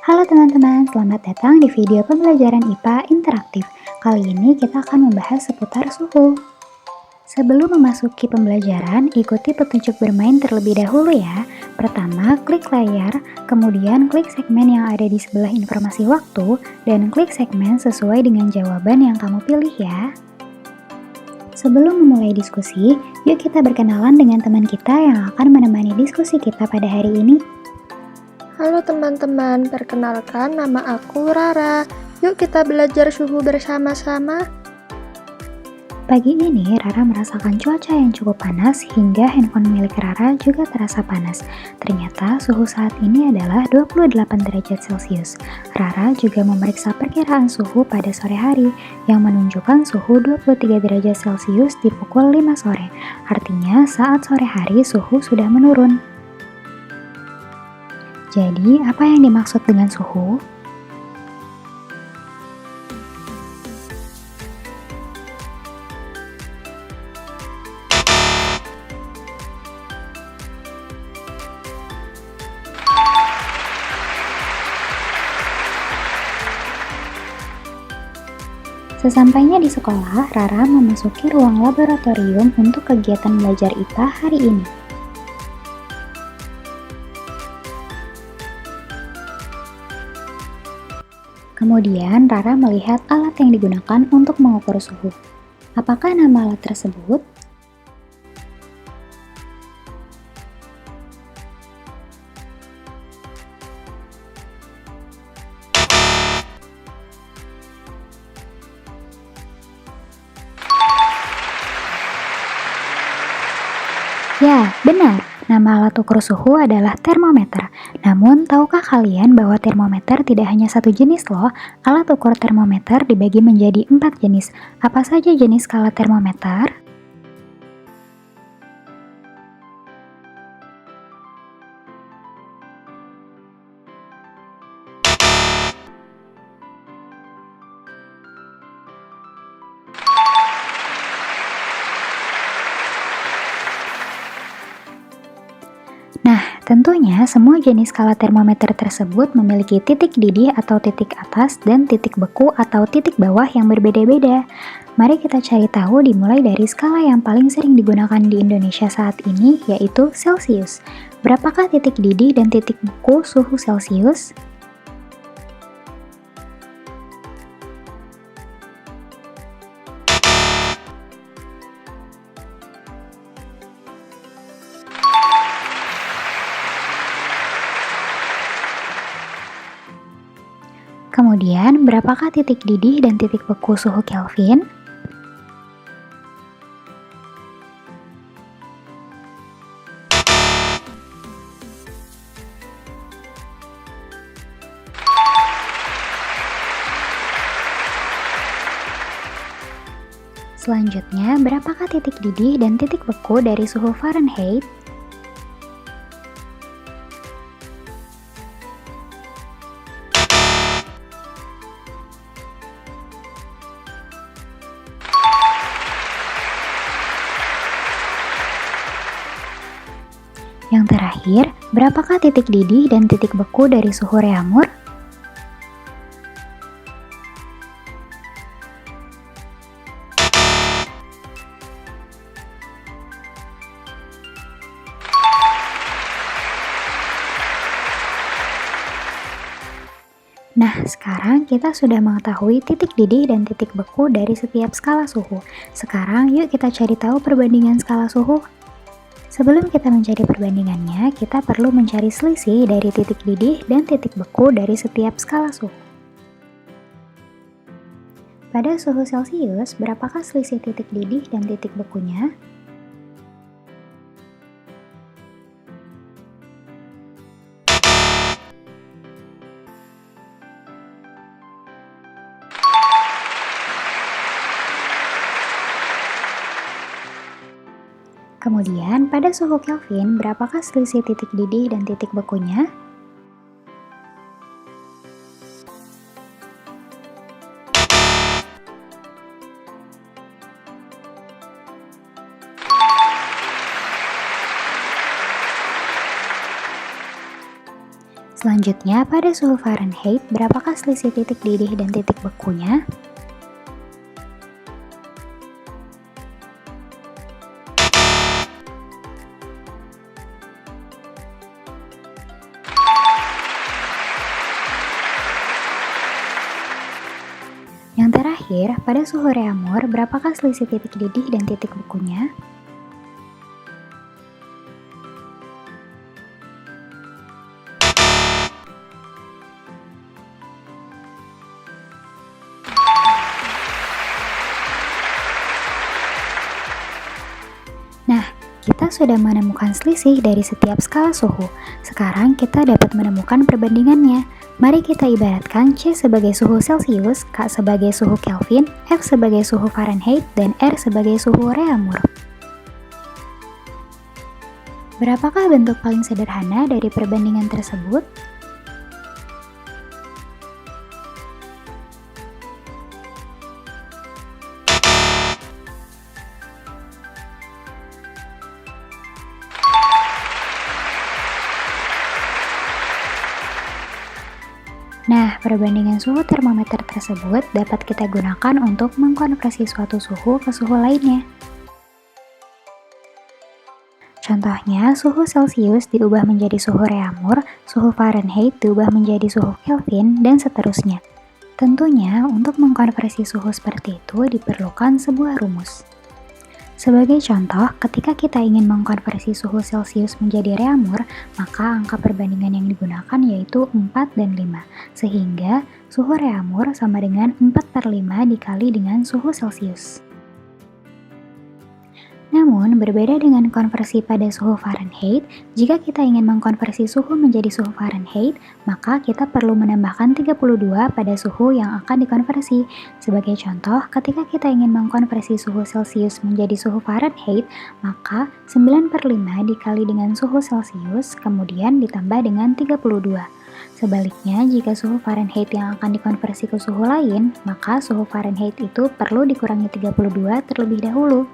Halo teman-teman, selamat datang di video pembelajaran IPA interaktif. Kali ini kita akan membahas seputar suhu. Sebelum memasuki pembelajaran, ikuti petunjuk bermain terlebih dahulu ya. Pertama, klik layar, kemudian klik segmen yang ada di sebelah informasi waktu, dan klik segmen sesuai dengan jawaban yang kamu pilih ya. Sebelum memulai diskusi, yuk kita berkenalan dengan teman kita yang akan menemani diskusi kita pada hari ini. Halo teman-teman, perkenalkan nama aku Rara. Yuk kita belajar suhu bersama-sama. Pagi ini, Rara merasakan cuaca yang cukup panas hingga handphone milik Rara juga terasa panas. Ternyata suhu saat ini adalah 28 derajat Celcius. Rara juga memeriksa perkiraan suhu pada sore hari yang menunjukkan suhu 23 derajat Celcius di pukul 5 sore. Artinya saat sore hari suhu sudah menurun. Jadi, apa yang dimaksud dengan suhu? Sesampainya di sekolah, Rara memasuki ruang laboratorium untuk kegiatan belajar IPA hari ini. Kemudian, Rara melihat alat yang digunakan untuk mengukur suhu. Apakah nama alat tersebut? Ya, benar. Nama alat ukur suhu adalah termometer. Namun, tahukah kalian bahwa termometer tidak hanya satu jenis loh? Alat ukur termometer dibagi menjadi 4 jenis. Apa saja jenis skala termometer? Nah, tentunya semua jenis skala termometer tersebut memiliki titik didih atau titik atas dan titik beku atau titik bawah yang berbeda-beda. Mari kita cari tahu dimulai dari skala yang paling sering digunakan di Indonesia saat ini, yaitu Celcius. Berapakah titik didih dan titik beku suhu Celcius? Kemudian, berapakah titik didih dan titik beku suhu Kelvin? Selanjutnya, berapakah titik didih dan titik beku dari suhu Fahrenheit? Yang terakhir, berapakah titik didih dan titik beku dari suhu Reaumur? Nah, sekarang kita sudah mengetahui titik didih dan titik beku dari setiap skala suhu. Sekarang yuk kita cari tahu perbandingan skala suhu. Sebelum kita mencari perbandingannya, kita perlu mencari selisih dari titik didih dan titik beku dari setiap skala suhu. Pada suhu Celcius, berapakah selisih titik didih dan titik bekunya? Kemudian, pada suhu Kelvin, berapakah selisih titik didih dan titik bekunya? Selanjutnya, pada suhu Fahrenheit, berapakah selisih titik didih dan titik bekunya? Yang terakhir, pada suhu Reaumur, berapakah selisih titik didih dan titik bekunya? Nah, kita sudah menemukan selisih dari setiap skala suhu. Sekarang kita dapat menemukan perbandingannya. Mari kita ibaratkan C sebagai suhu Celcius, K sebagai suhu Kelvin, F sebagai suhu Fahrenheit, dan R sebagai suhu Reaumur. Berapakah bentuk paling sederhana dari perbandingan tersebut? Nah, perbandingan suhu termometer tersebut dapat kita gunakan untuk mengkonversi suatu suhu ke suhu lainnya. Contohnya, suhu Celcius diubah menjadi suhu Reaumur, suhu Fahrenheit diubah menjadi suhu Kelvin, dan seterusnya. Tentunya, untuk mengkonversi suhu seperti itu diperlukan sebuah rumus. Sebagai contoh, ketika kita ingin mengkonversi suhu Celcius menjadi Reaumur, maka angka perbandingan yang digunakan yaitu 4 dan 5, sehingga suhu Reaumur sama dengan 4/5 dikali dengan suhu Celcius. Namun, berbeda dengan konversi pada suhu Fahrenheit, jika kita ingin mengkonversi suhu menjadi suhu Fahrenheit, maka kita perlu menambahkan 32 pada suhu yang akan dikonversi. Sebagai contoh, ketika kita ingin mengkonversi suhu Celcius menjadi suhu Fahrenheit, maka 9/5 dikali dengan suhu Celcius, kemudian ditambah dengan 32. Sebaliknya, jika suhu Fahrenheit yang akan dikonversi ke suhu lain, maka suhu Fahrenheit itu perlu dikurangi 32 terlebih dahulu.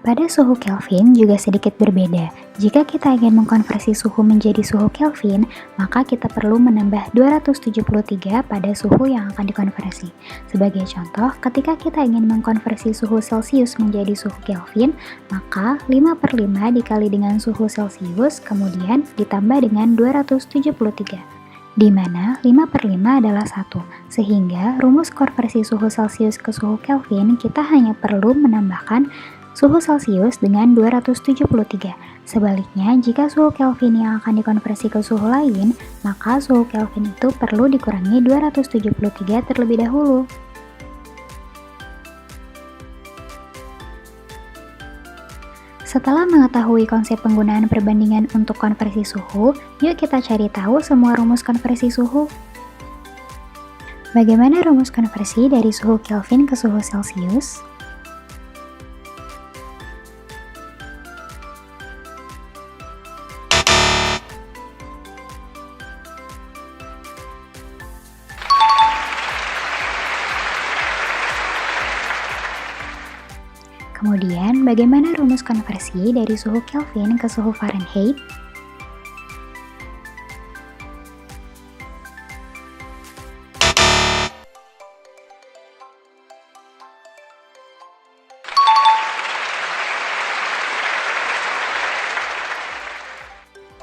Pada suhu Kelvin juga sedikit berbeda. Jika kita ingin mengkonversi suhu menjadi suhu Kelvin, maka kita perlu menambah 273 pada suhu yang akan dikonversi. Sebagai contoh, ketika kita ingin mengkonversi suhu Celcius menjadi suhu Kelvin, maka 5/5 dikali dengan suhu Celcius, kemudian ditambah dengan 273. Di mana 5/5 adalah 1, sehingga rumus konversi suhu Celcius ke suhu Kelvin kita hanya perlu menambahkan suhu Celcius dengan 273. Sebaliknya, jika suhu Kelvin yang akan dikonversi ke suhu lain, maka suhu Kelvin itu perlu dikurangi 273 terlebih dahulu. Setelah mengetahui konsep penggunaan perbandingan untuk konversi suhu, yuk kita cari tahu semua rumus konversi suhu. Bagaimana rumus konversi dari suhu Kelvin ke suhu Celcius? Kemudian, bagaimana rumus konversi dari suhu Kelvin ke suhu Fahrenheit?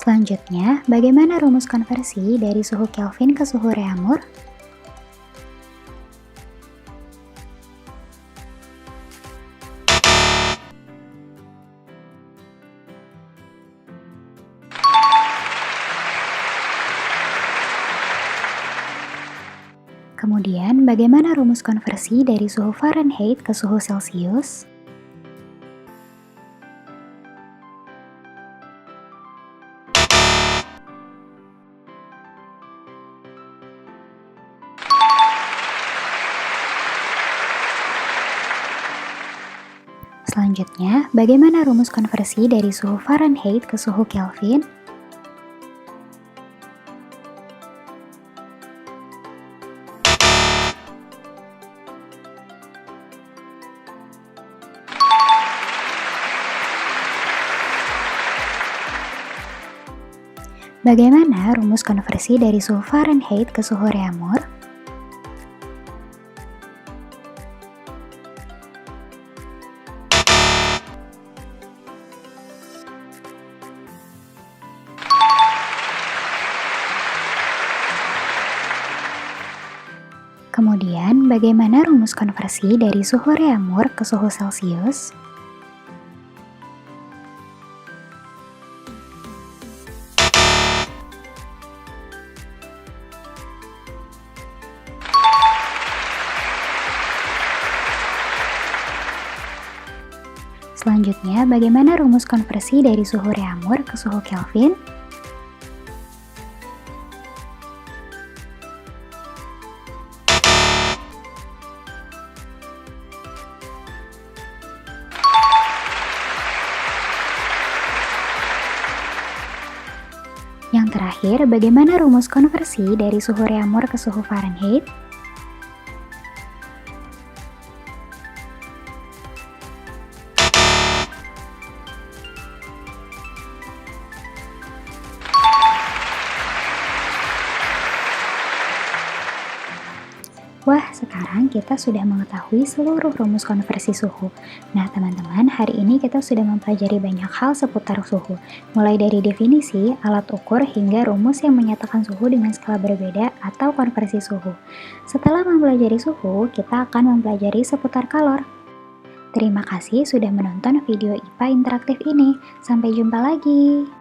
Selanjutnya, bagaimana rumus konversi dari suhu Kelvin ke suhu Reaumur? Kemudian, bagaimana rumus konversi dari suhu Fahrenheit ke suhu Celcius? Selanjutnya, bagaimana rumus konversi dari suhu Fahrenheit ke suhu Kelvin? Bagaimana rumus konversi dari suhu Fahrenheit ke suhu Reaumur? Kemudian, bagaimana rumus konversi dari suhu Reaumur ke suhu Celcius? Selanjutnya, bagaimana rumus konversi dari suhu Reaumur ke suhu Kelvin? Yang terakhir, bagaimana rumus konversi dari suhu Reaumur ke suhu Fahrenheit? Wah, sekarang kita sudah mengetahui seluruh rumus konversi suhu. Nah, teman-teman, hari ini kita sudah mempelajari banyak hal seputar suhu, mulai dari definisi, alat ukur, hingga rumus yang menyatakan suhu dengan skala berbeda atau konversi suhu. Setelah mempelajari suhu, kita akan mempelajari seputar kalor. Terima kasih sudah menonton video IPA interaktif ini. Sampai jumpa lagi.